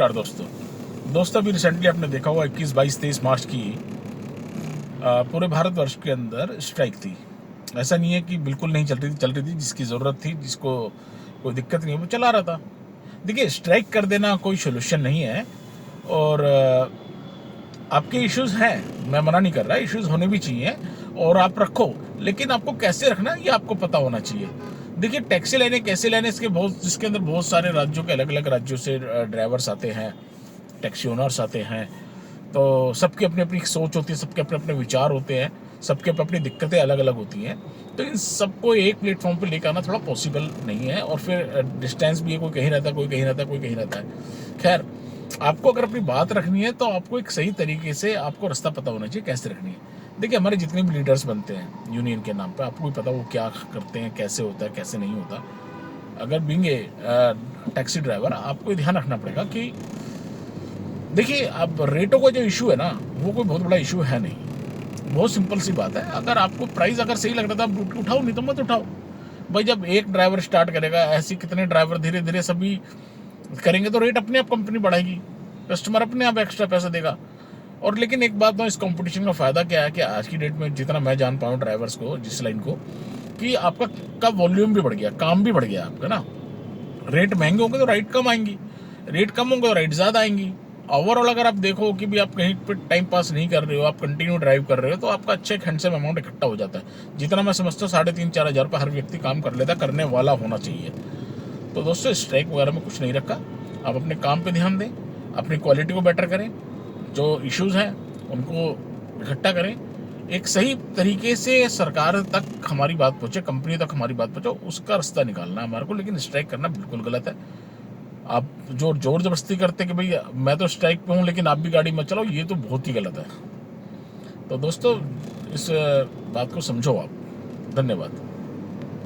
नमस्कार दोस्तों अभी रिसेंटली आपने देखा होगा 21, 22, 23 मार्च की पूरे भारतवर्ष के अंदर स्ट्राइक थी। ऐसा नहीं है कि बिल्कुल नहीं चल रही थी। जिसकी ज़रूरत थी, जिसको कोई दिक्कत नहीं है, वो चला रहा था। देखिए, स्ट्राइक कर देना कोई सोल्यूशन नहीं है। और आपके इश्यूज हैं, मैं मना नहीं कर रहा, इश्यूज होने भी चाहिए और आप रखो, लेकिन आपको कैसे रखना है ये आपको पता होना चाहिए। देखिए, टैक्सी लेने कैसे लेने जिसके अंदर बहुत सारे राज्यों के अलग अलग राज्यों से ड्राइवर्स आते हैं, टैक्सी ओनर्स आते हैं। तो सबकी अपनी अपनी सोच होती है, सबके अपने अपने विचार होते हैं, सबके अपनी अपनी दिक्कतें अलग अलग होती हैं। तो इन सबको एक प्लेटफॉर्म पे लेकर आना थोड़ा पॉसिबल नहीं है। और फिर डिस्टेंस भी है, कोई कहीं रहता है, कोई कहीं रहता है, कोई कहीं रहता है। खैर, आपको अगर अपनी बात रखनी है तो आपको एक सही तरीके से आपको रास्ता पता होना चाहिए कैसे रखनी है। देखिए, हमारे जितने भी लीडर्स बनते हैं यूनियन के नाम पे, आपको भी पता वो क्या करते हैं, कैसे होता है, कैसे नहीं होता। अगर बीइंग ए टैक्सी ड्राइवर, आपको ध्यान रखना पड़ेगा कि देखिए, अब रेटों का जो इशू है ना, वो कोई बहुत बड़ा इशू है नहीं। बहुत सिंपल सी बात है। अगर आपको प्राइस अगर सही लग रहा था, आप उठाओ, नहीं तो मत उठाओ। भाई, जब एक ड्राइवर स्टार्ट करेगा, ऐसे कितने ड्राइवर धीरे धीरे सभी करेंगे तो रेट अपने आप कंपनी बढ़ाएगी, कस्टमर अपने आप एक्स्ट्रा पैसा देगा। और लेकिन एक बात तो, इस कंपटीशन का फायदा क्या है कि आज की डेट में जितना मैं जान पाऊँ ड्राइवर्स को, जिस लाइन को, कि आपका वॉल्यूम भी बढ़ गया, काम भी बढ़ गया आपका ना। रेट महंगे होंगे तो राइड कम आएंगी, रेट कम होंगे तो राइड ज़्यादा आएंगी। ओवरऑल अगर आप देखो कि भी आप कहीं पे टाइम पास नहीं कर रहे हो, आप कंटिन्यू ड्राइव कर रहे हो, तो आपका अच्छा एक हैंडसम अमाउंट इकट्ठा हो जाता है। जितना मैं समझता हूँ 3,500-4,000 रुपये हर व्यक्ति काम कर लेता, करने वाला होना चाहिए। तो दोस्तों, स्ट्राइक वगैरह में कुछ नहीं रखा। आप अपने काम पे ध्यान दें, अपनी क्वालिटी को बेटर करें, जो इश्यूज हैं उनको इकट्ठा करें, एक सही तरीके से सरकार तक हमारी बात पहुँचे, कंपनी तक हमारी बात पहुँचे, उसका रास्ता निकालना है हमारे को। लेकिन स्ट्राइक करना बिल्कुल गलत है। आप जो जोर जबरदस्ती करते कि भाई मैं तो स्ट्राइक पे हूँ लेकिन आप भी गाड़ी मत चलाओ, ये तो बहुत ही गलत है। तो दोस्तों, इस बात को समझो आप। धन्यवाद।